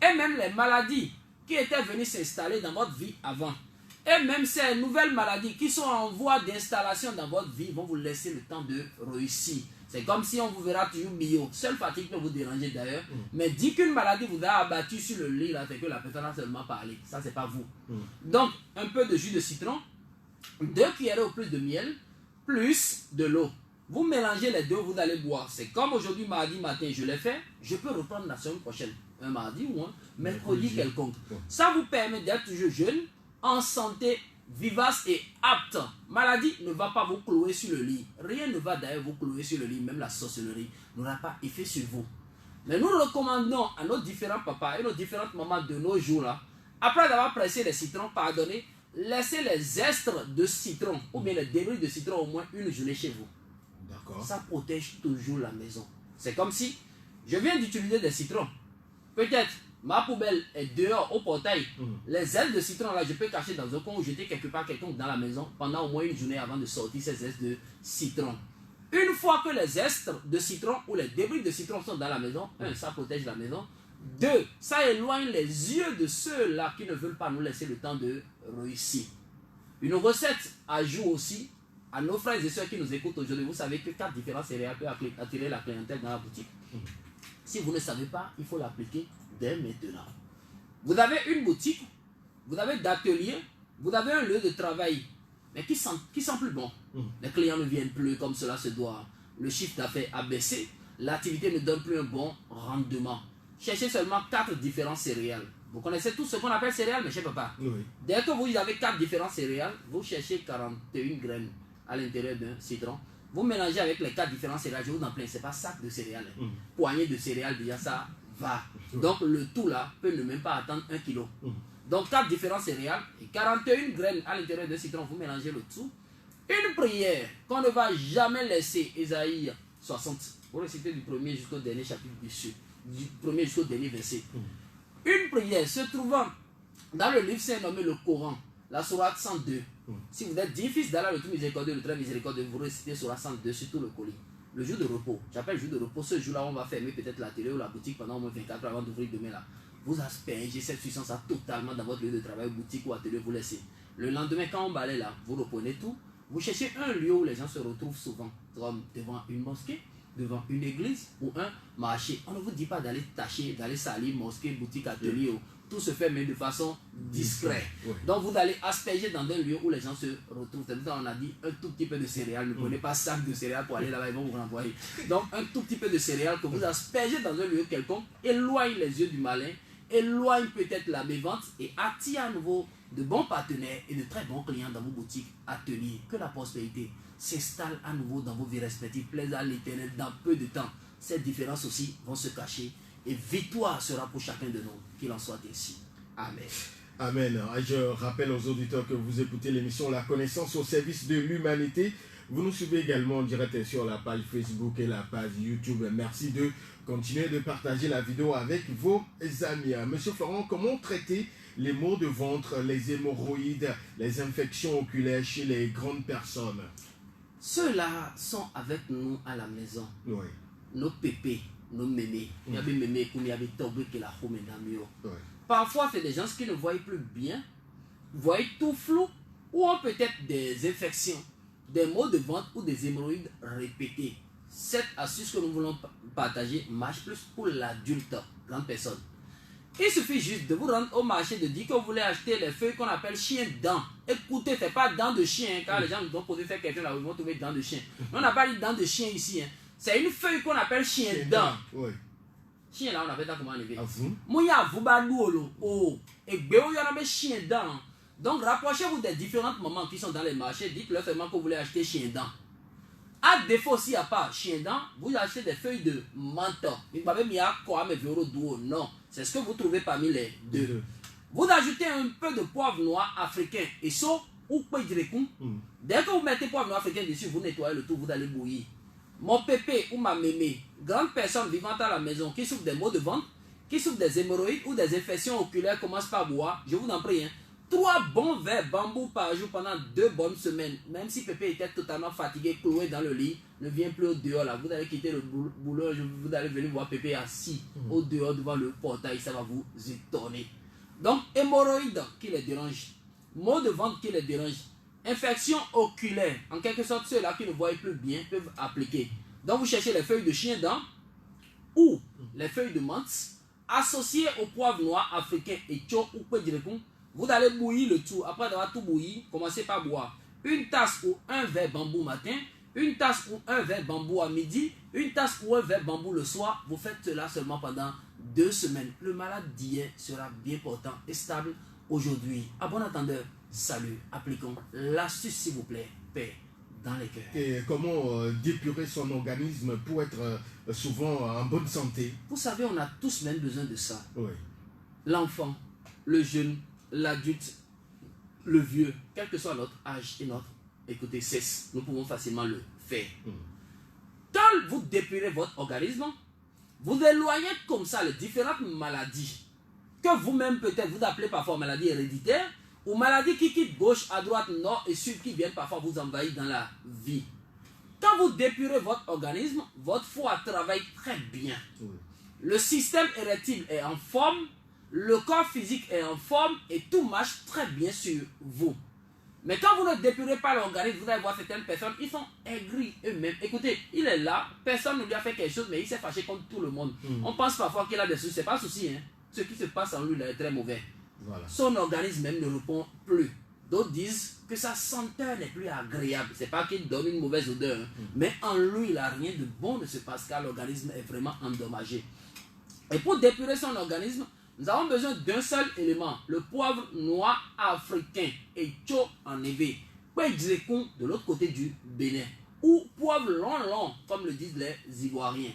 Et même les maladies qui étaient venues s'installer dans votre vie avant, et même ces nouvelles maladies qui sont en voie d'installation dans votre vie vont vous laisser le temps de réussir. C'est comme si on vous verra toujours bio. Seule fatigue peut vous déranger d'ailleurs. Mais dit qu'une maladie vous a abattu sur le lit, là, c'est que la personne a seulement parlé. Ça, c'est pas vous. Donc, un peu de jus de citron, 2 cuillerées au plus de miel, plus de l'eau. Vous mélangez les deux, vous allez boire. C'est comme aujourd'hui, mardi matin, je l'ai fait. Je peux reprendre la semaine prochaine. Un mardi ou un mercredi quelconque. Ça vous permet d'être toujours jeune, en santé, vivace et apte. Maladie ne va pas vous clouer sur le lit. Rien ne va d'ailleurs vous clouer sur le lit. Même la sorcellerie n'aura pas effet sur vous. Mais nous recommandons à nos différents papas et nos différentes mamans de nos jours là, après avoir pressé les citrons, pardonnez, laissez les estres de citron ou bien les débris de citron au moins une journée chez vous. D'accord. Ça protège toujours la maison. C'est comme si je viens d'utiliser des citrons. Peut-être ma poubelle est dehors au portail. Les ailes de citron là, je peux cacher dans un coin ou jeter quelque part quelconque dans la maison pendant au moins une journée avant de sortir ces zestes de citron. Une fois que les estres de citron ou les débris de citron sont dans la maison, ça protège la maison. 2, ça éloigne les yeux de ceux-là qui ne veulent pas nous laisser le temps de réussir. Une recette ajoute aussi à nos frères et sœurs qui nous écoutent aujourd'hui. Vous savez que 4 différents céréales peuvent attirer la clientèle dans la boutique. Si vous ne savez pas, il faut l'appliquer dès maintenant. Vous avez une boutique, vous avez d'ateliers, vous avez un lieu de travail, mais qui sent plus bon. Les clients ne viennent plus comme cela se doit. Le chiffre d'affaires a baissé, l'activité ne donne plus un bon rendement. Cherchez seulement 4 différents céréales. Vous connaissez tout ce qu'on appelle céréales, mes chers papas. Oui. Dès que vous avez 4 différents céréales, vous cherchez 41 graines à l'intérieur d'un citron. Vous mélangez avec les 4 différents céréales, je vous en plains, ce n'est pas sac de céréales. Poignée de céréales, déjà ça va. Donc le tout là peut ne même pas attendre 1 kilo. Donc 4 différents céréales et 41 graines à l'intérieur d'un citron, vous mélangez le tout. Une prière qu'on ne va jamais laisser, Ésaïe 60. Vous récitez du premier jusqu'au dernier chapitre du premier jusqu'au dernier verset. Une prière se trouvant dans le livre saint nommé le Coran, la sourate 102. Si vous êtes 10 fils d'Allah, le tout miséricordieux, le très miséricordieux, vous récitez sourate 102 sur tout le colis. Le jour de repos, j'appelle jour de repos, ce jour-là, on va fermer peut-être la télé ou la boutique pendant au moins 24 heures avant d'ouvrir demain là. Vous aspergez cette puissance totalement dans votre lieu de travail, boutique ou atelier, vous laissez. Le lendemain, quand on balaye là, vous reprenez tout. Vous cherchez un lieu où les gens se retrouvent souvent, comme devant une mosquée, devant une église ou un marché. On ne vous dit pas d'aller tâcher, d'aller salir mosquée, boutique, atelier. Tout se fait mais de façon discrète. Donc vous allez asperger dans un lieu où les gens se retrouvent. C'est pour ça qu'on a dit un tout petit peu de céréales. Ne prenez pas sac de céréales pour aller là-bas, ils vont vous renvoyer. Donc un tout petit peu de céréales que vous aspergez dans un lieu quelconque, éloigne les yeux du malin, éloigne peut-être la mévente et attire à nouveau de bons partenaires et de très bons clients dans vos boutiques, ateliers. Que la prospérité s'installe à nouveau dans vos vies respectives. Plaise à l'Éternel dans peu de temps. Ces différences aussi vont se cacher et victoire sera pour chacun de nous. Qu'il en soit ainsi. Amen. Amen. Je rappelle aux auditeurs que vous écoutez l'émission La Connaissance au service de l'humanité. Vous nous suivez également en direct sur la page Facebook et la page YouTube. Merci de continuer de partager la vidéo avec vos amis. Monsieur Florent, comment traiter les maux de ventre, les hémorroïdes, les infections oculaires chez les grandes personnes? Ceux-là sont avec nous à la maison. Oui. Nos pépés, nos mémés. Il y avait mémés comme il y avait tombé que la home et parfois, c'est des gens qui ne voient plus bien, voient tout flou, ou ont peut-être des infections, des maux de ventre ou des hémorroïdes répétés. cette astuce que nous voulons partager marche plus pour l'adulte, grande personne. Il suffit juste de vous rendre au marché, de dire que vous voulez acheter les feuilles qu'on appelle chien dents. Écoutez, c'est pas dents de chien, car les gens nous ont posé faire question là où ils vont trouver dents de chien. On n'a pas dit dents de chien ici. Hein. C'est une feuille qu'on appelle chien dents. Oui. Chien là, on appelle ça comment enlever. À vous. Mouya vous badouolo. Oh. Et béo y en a chien dents. Donc rapprochez-vous des différentes mamans qui sont dans les marchés. Dites-leur seulement que vous voulez acheter chien dents. À défaut, s'il n'y a pas chien dent, vous achetez des feuilles de menthe. Non, c'est ce que vous trouvez parmi les deux. Vous ajoutez un peu de poivre noir africain et ça, ou dès que vous mettez poivre noir africain dessus, vous nettoyez le tout, vous allez bouillir. Mon pépé ou ma mémé, grande personne vivant à la maison qui souffre des maux de ventre, qui souffre des hémorroïdes ou des infections oculaires, commence par boire, je vous en prie, 3 bons verres bambou par jour pendant 2 bonnes semaines. Même si Pépé était totalement fatigué, cloué dans le lit, ne vient plus au dehors là. Vous allez quitter le boulot, vous allez venir voir Pépé assis au dehors devant le portail, ça va vous étonner. Donc, hémorroïdes qui les dérangent, maux de ventre qui les dérangent, infection oculaire, en quelque sorte ceux-là qui ne voient plus bien peuvent appliquer. Donc, vous cherchez les feuilles de chien dent ou les feuilles de menthe associées au poivre noir africain et tcho ou pédirecon. Vous allez bouillir le tout. Après avoir tout bouilli, commencez par boire une tasse ou un verre bambou matin, une tasse ou un verre bambou à midi, une tasse ou un verre bambou le soir. Vous faites cela seulement pendant 2 semaines. Le malade d'hier sera bien portant et stable aujourd'hui. À bon entendeur, salut. Appliquons l'astuce s'il vous plaît. Paix dans les cœurs. Et comment dépurer son organisme pour être souvent en bonne santé? Vous savez, on a tous même besoin de ça. Oui. L'enfant, le jeune, l'adulte, le vieux, quel que soit notre âge et notre, écoutez, cesse, nous pouvons facilement le faire. Quand vous dépurez votre organisme, vous éloignez comme ça les différentes maladies que vous-même peut-être vous appelez parfois maladies héréditaires ou maladies qui quittent gauche, à droite, nord et sud qui viennent parfois vous envahir dans la vie. Quand vous dépurez votre organisme, votre foie travaille très bien. Le système érectile est en forme, le corps physique est en forme et tout marche très bien sur vous. Mais quand vous ne dépurez pas l'organisme, vous allez voir certaines personnes, ils sont aigris eux-mêmes. Écoutez, il est là, personne ne lui a fait quelque chose, mais il s'est fâché contre tout le monde. On pense parfois qu'il a des soucis, c'est pas un souci. Hein. Ce qui se passe en lui là, est très mauvais. Voilà. Son organisme même ne répond plus. D'autres disent que sa senteur n'est plus agréable. C'est pas qu'il donne une mauvaise odeur, hein. Mais en lui, il n'a rien de bon ne se passe car l'organisme est vraiment endommagé. Et pour dépurer son organisme, nous avons besoin d'un seul élément, le poivre noir africain et tcho en éveil. Pédjekon de l'autre côté du Bénin. Ou poivre long, comme le disent les Ivoiriens.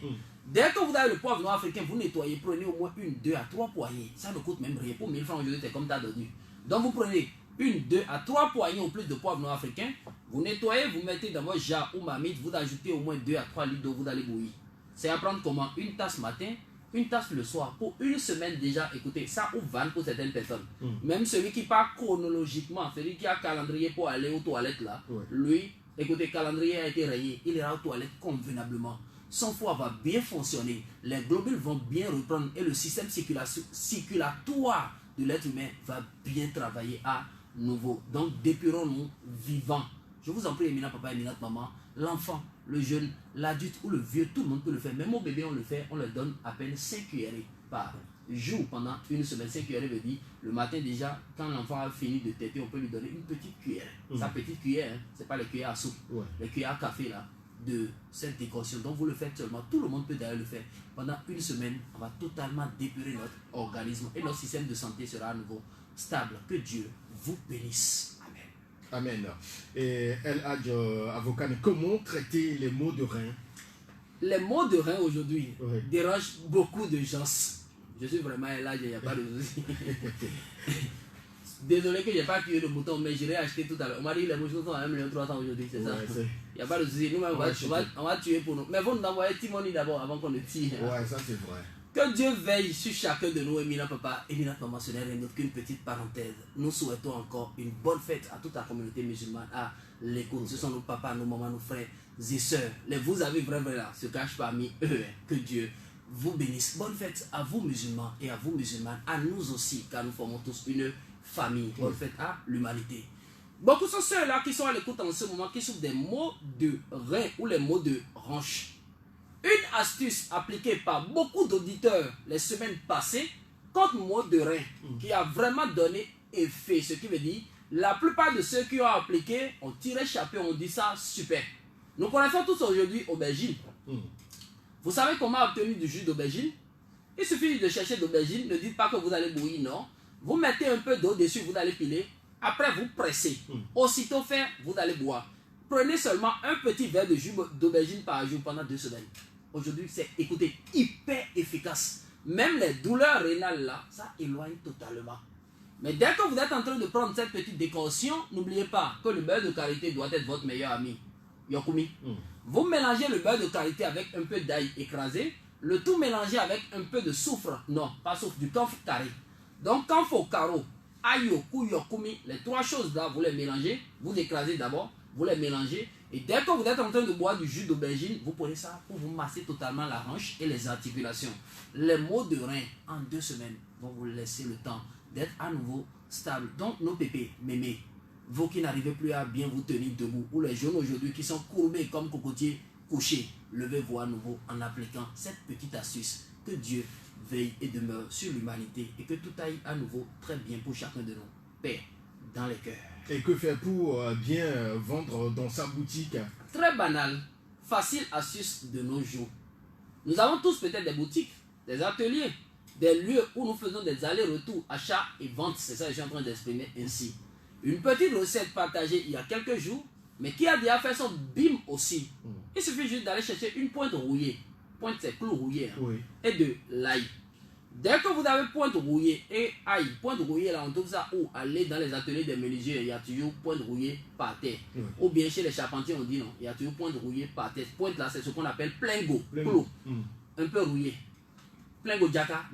Dès que vous avez le poivre noir africain, vous nettoyez, prenez au moins 1, 2 à 3 poignées. Ça ne coûte même rien. Pour 1000 francs aujourd'hui, c'est comme t'as donné. Donc vous prenez 1, 2 à 3 poignées ou plus de poivre noir africain. Vous nettoyez, vous mettez dans votre jar ou marmite, vous ajoutez au moins 2 à 3 litres d'eau, vous allez bouillir. C'est à prendre comment? Une tasse matin, une tasse le soir. Pour une semaine déjà, écoutez, ça ouvre vanne pour certaines personnes. Même celui qui part chronologiquement, celui qui a calendrier pour aller aux toilettes là, lui, écoutez, calendrier a été rayé, il ira aux toilettes convenablement. Son foie va bien fonctionner, les globules vont bien reprendre et le système circulatoire de l'être humain va bien travailler à nouveau. Donc, dépurons-nous vivants. Je vous en prie, éminent papa, éminente maman, l'enfant, le jeune, l'adulte ou le vieux, tout le monde peut le faire. Même au bébé, on le fait, on leur donne à peine 5 cuillerées par jour pendant une semaine. 5 cuillerées veut dire, le matin déjà, quand l'enfant a fini de téter, on peut lui donner une petite cuillère. Sa petite cuillère, hein, c'est pas les cuillères à soupe, les cuillères à café là, de cette décoration. Donc vous le faites seulement, tout le monde peut d'ailleurs le faire. Pendant une semaine, on va totalement dépurer notre organisme et notre système de santé sera à nouveau stable. Que Dieu vous bénisse. Amen. Et El Hadj Avocat, comment traiter les maux de rein? Les maux de rein aujourd'hui dérangent beaucoup de gens. Je suis vraiment El Hadj, il n'y a pas de souci. Désolé que je n'ai pas tué le mouton, mais je l'ai acheté tout à l'heure. On m'a dit que les moutons sont à 1 300 000 aujourd'hui, c'est ça? Il n'y a pas de souci. Nous-mêmes, on va tuer pour nous. Mais vous nous envoyez Timoni d'abord avant qu'on le tire. Ouais, ça c'est vrai. Que Dieu veille sur chacun de nous, éminent papa, éminent maman, ce n'est rien d'autre qu'une petite parenthèse. Nous souhaitons encore une bonne fête à toute la communauté musulmane, à l'écoute. Ce sont nos papas, nos mamans, nos frères et sœurs. Les vous avez vraiment là, se cachent parmi eux. Que Dieu vous bénisse. Bonne fête à vous musulmans et à vous musulmanes, à nous aussi, car nous formons tous une famille. Bonne fête à l'humanité. Beaucoup sont ceux-là qui sont à l'écoute en ce moment, qui souffrent des maux de rein ou les maux de hanche. Une astuce appliquée par beaucoup d'auditeurs les semaines passées contre maux de rein qui a vraiment donné effet. Ce qui veut dire, la plupart de ceux qui ont appliqué ont tiré chapeau, ont dit ça super. Nous connaissons tous aujourd'hui aubergine. Vous savez comment obtenir du jus d'aubergine? Il suffit de chercher d'aubergine. Ne dites pas que vous allez bouillir, non. Vous mettez un peu d'eau dessus, vous allez piler. Après, vous pressez. Aussitôt fait, vous allez boire. Prenez seulement un petit verre de jus d'aubergine par jour pendant 2 semaines. Aujourd'hui, c'est, écoutez, hyper efficace. Même les douleurs rénales là, ça éloigne totalement. Mais dès que vous êtes en train de prendre cette petite décoction, n'oubliez pas que le beurre de karité doit être votre meilleur ami. Yokumi. Vous mélangez le beurre de karité avec un peu d'ail écrasé, le tout mélangé avec un peu de soufre, non, pas soufre, du camphre carré. Donc, camphre carreau, ail, yokumi, les 3 choses là, vous les mélangez, vous écrasez d'abord, vous les mélangez, et dès que vous êtes en train de boire du jus d'aubergine, vous prenez ça pour vous masser totalement la hanche et les articulations. Les maux de rein en 2 semaines vont vous laisser le temps d'être à nouveau stable. Donc, nos pépés, mémés, vous qui n'arrivez plus à bien vous tenir debout, ou les jeunes aujourd'hui qui sont courbés comme cocotiers couchés, levez-vous à nouveau en appliquant cette petite astuce. Que Dieu veille et demeure sur l'humanité et que tout aille à nouveau très bien pour chacun de nous. Paix dans les cœurs. Et que faire pour bien vendre dans sa boutique? Très banal, facile astuce de nos jours. Nous avons tous peut-être des boutiques, des ateliers, des lieux où nous faisons des allers-retours, achats et ventes. C'est ça que je suis en train d'exprimer ainsi. Une petite recette partagée il y a quelques jours, mais qui a déjà fait son bim aussi. Il suffit juste d'aller chercher une pointe rouillée. Pointe, c'est clou rouillé. Hein, et de l'ail. Dès que vous avez pointe rouillée et ail, pointe rouillée là, on trouve ça où? Aller dans les ateliers des menuisiers, il y a toujours pointe rouillée par terre. Ou bien chez les charpentiers, on dit non, il y a toujours pointe rouillée par terre. Pointe là, c'est ce qu'on appelle plingo, clou. Un peu rouillé. Plingo jaka,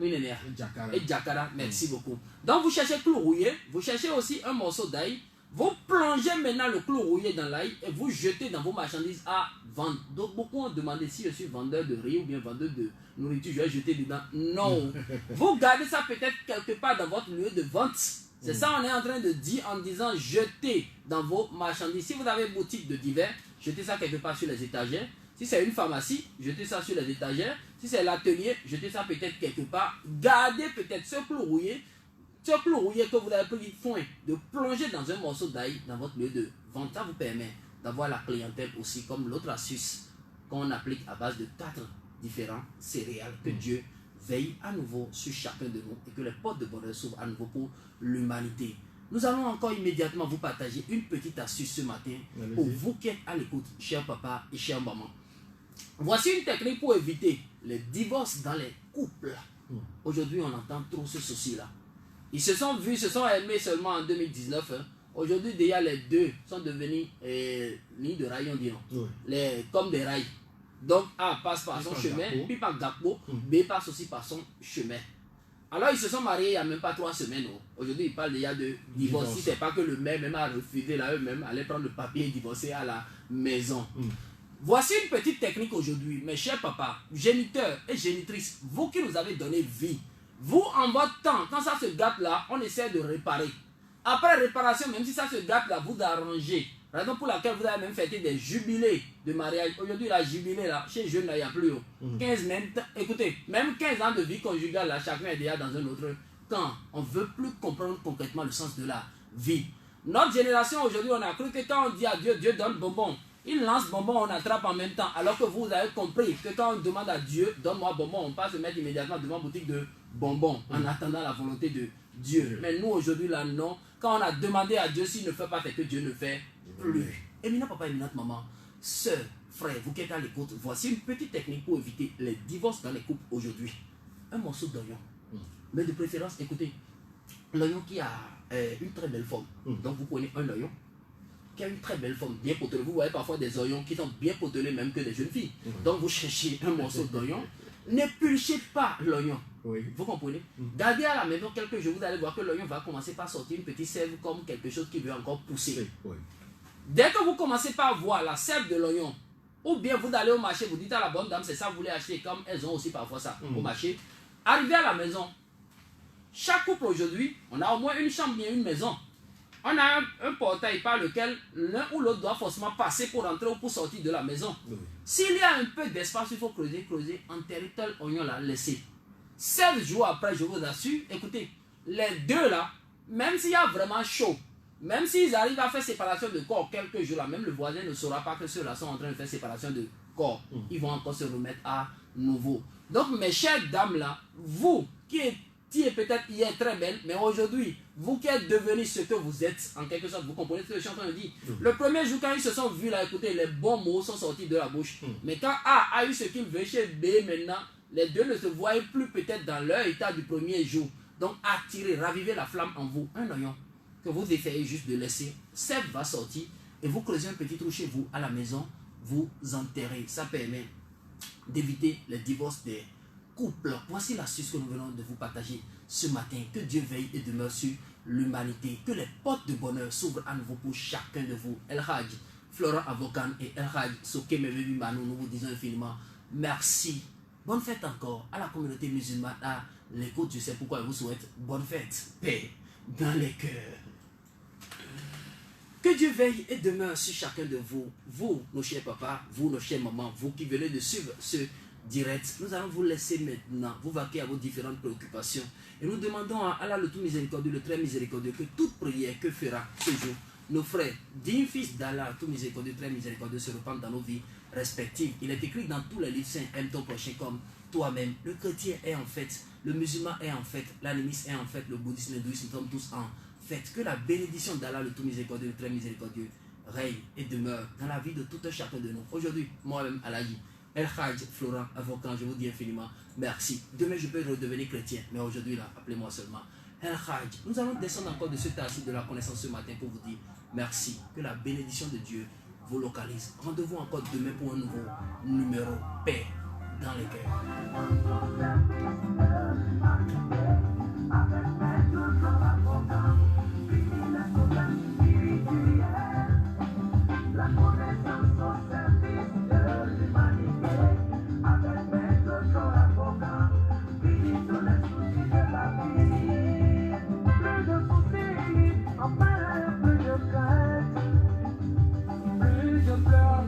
et jakara, merci beaucoup. Donc vous cherchez clou rouillé, vous cherchez aussi un morceau d'ail. Vous plongez maintenant le clou rouillé dans l'ail et vous jetez dans vos marchandises à vendre. Donc beaucoup ont demandé si je suis vendeur de riz ou bien vendeur de nourriture, je vais jeter dedans. Non. Vous gardez ça peut-être quelque part dans votre lieu de vente. C'est ça on est en train de dire en disant jetez dans vos marchandises. Si vous avez une boutique de divers, jetez ça quelque part sur les étagères. Si c'est une pharmacie, jetez ça sur les étagères. Si c'est l'atelier, jetez ça peut-être quelque part. Gardez peut-être ce clou rouillé. Ce clou rouillé que vous avez pris soin de plonger dans un morceau d'ail dans votre lieu de vente, ça vous permet d'avoir la clientèle aussi, comme l'autre astuce qu'on applique à base de 4 différents céréales. Que Dieu veille à nouveau sur chacun de nous et que les portes de bonheur s'ouvrent à nouveau pour l'humanité. Nous allons encore immédiatement vous partager une petite astuce ce matin pour vous qui êtes à l'écoute, cher papa et chère maman. Voici une technique pour éviter les divorces dans les couples. Aujourd'hui, on entend trop ce souci-là. Ils se sont vus, se sont aimés seulement en 2019. Hein. Aujourd'hui, déjà, les deux sont devenus lignes de rail, on dit non. Comme des rails. Donc, A passe par son chemin, puis par Gakpo, B passe aussi par son chemin. Alors, ils se sont mariés il n'y a même pas 3 semaines. Oh. Aujourd'hui, ils parlent déjà de divorce. Si ce n'est pas que le maire même a refusé là, eux-mêmes allaient prendre le papier et divorcer à la maison. Voici une petite technique aujourd'hui, mes chers papas, géniteurs et génitrices, vous qui nous avez donné vie. Vous, en votre temps, quand ça se gâte là, on essaie de réparer. Après réparation, même si ça se gâte là, vous arrangez. Raison pour laquelle vous avez même fêté des jubilés de mariage. Aujourd'hui, la jubilé là, chez les jeunes là, il n'y a plus. 15 même, écoutez, même 15 ans de vie conjugale là, chacun est déjà dans un autre camp. On ne veut plus comprendre concrètement le sens de la vie. Notre génération aujourd'hui, on a cru que quand on dit à Dieu, Dieu donne bonbon. Il lance bonbon, on attrape en même temps. Alors que vous avez compris que quand on demande à Dieu, donne-moi bonbon, on passe se mettre immédiatement devant une boutique de bonbons en attendant la volonté de Dieu. Mais nous aujourd'hui là, non. Quand on a demandé à Dieu s'il ne fait pas, c'est que Dieu ne fait plus. Éminent papa, éminente maman, sœur, frère, vous qui êtes à l'écoute, voici une petite technique pour éviter les divorces dans les couples aujourd'hui. Un morceau d'oignon. Mais de préférence, écoutez, l'oignon qui a une très belle forme. Donc vous prenez un oignon qui a une très belle forme, bien potelé. Vous voyez parfois des oignons qui sont bien potelés même que des jeunes filles. Donc vous cherchez un morceau d'oignon. N'épluchez pas l'oignon. Vous comprenez? Gardez à la maison quelques jours, vous allez voir que l'oignon va commencer par sortir une petite sève comme quelque chose qui veut encore pousser. Dès que vous commencez par voir la sève de l'oignon, ou bien vous allez au marché, vous dites à la bonne dame, c'est ça que vous voulez acheter, comme elles ont aussi parfois ça au marché. Arrivez à la maison. Chaque couple aujourd'hui, on a au moins une chambre, bien une maison. On a un portail par lequel l'un ou l'autre doit forcément passer pour entrer ou pour sortir de la maison. Oui. S'il y a un peu d'espace, il faut creuser, enterrer tel oignon là, laisser. 7 jours après, je vous assure, écoutez, les deux là, même s'il y a vraiment chaud, même s'ils arrivent à faire séparation de corps quelques jours là, même le voisin ne saura pas que ceux-là sont en train de faire séparation de corps. Ils vont encore se remettre à nouveau. Donc mes chères dames là, vous qui étiez peut-être hier très belle, mais aujourd'hui, vous qui êtes devenus ce que vous êtes, en quelque sorte, vous comprenez ce que je suis en train de dire. Le premier jour, quand ils se sont vus là, écoutez, les bons mots sont sortis de la bouche. Mais quand A a eu ce qu'il veut chez B maintenant, les deux ne se voyaient plus peut-être dans leur état du premier jour. Donc attirez, ravivez la flamme en vous. Un oignon que vous essayez juste de laisser, sève va sortir et vous creusez un petit trou chez vous à la maison, vous enterrez. Ça permet d'éviter les divorces des couples. Voici l'astuce que nous venons de vous partager ce matin. Que Dieu veille et demeure sur l'humanité. Que les portes de bonheur s'ouvrent à nouveau pour chacun de vous. El Hadj, Florent Avocan et El Hadj Soke Mevebi Manou, nous vous disons infiniment merci. Bonne fête encore à la communauté musulmane, à l'écoute, je sais pourquoi je vous souhaite bonne fête, paix dans les cœurs. Que Dieu veille et demeure sur chacun de vous, vous, nos chers papas, vous, nos chers mamans, vous qui venez de suivre ce direct. Nous allons vous laisser maintenant, vous vaquer à vos différentes préoccupations. Et nous demandons à Allah le tout miséricordieux, le très miséricordieux, que toute prière que fera ce jour, nos frères, dignes fils d'Allah, tout miséricordieux, très miséricordieux, se répandent dans nos vies respectives. Il est écrit dans tous les livres saints, aime ton prochain comme toi-même. Le chrétien est en fait, le musulman est en fait, l'animiste est en fait, le bouddhisme, l'hindouisme, nous sommes tous en fait. Que la bénédiction d'Allah, le tout miséricordieux, le très miséricordieux, règne et demeure dans la vie de tout un chacun de nous. Aujourd'hui, moi-même, Alhaji, El Hadj, Florent, avocat, je vous dis infiniment merci. Demain, je peux redevenir chrétien, mais aujourd'hui, là, appelez-moi seulement El Hadj. Nous allons descendre encore de ce tassi de la connaissance ce matin pour vous dire merci. Que la bénédiction de Dieu vous localise. Rendez-vous encore demain pour un nouveau numéro paix dans les cœurs. La connaissance au service de l'humanité, avec maître corps avocat, finit tous les soucis de la vie. Plus de soucis, enfin plus de crainte, plus de pleurs,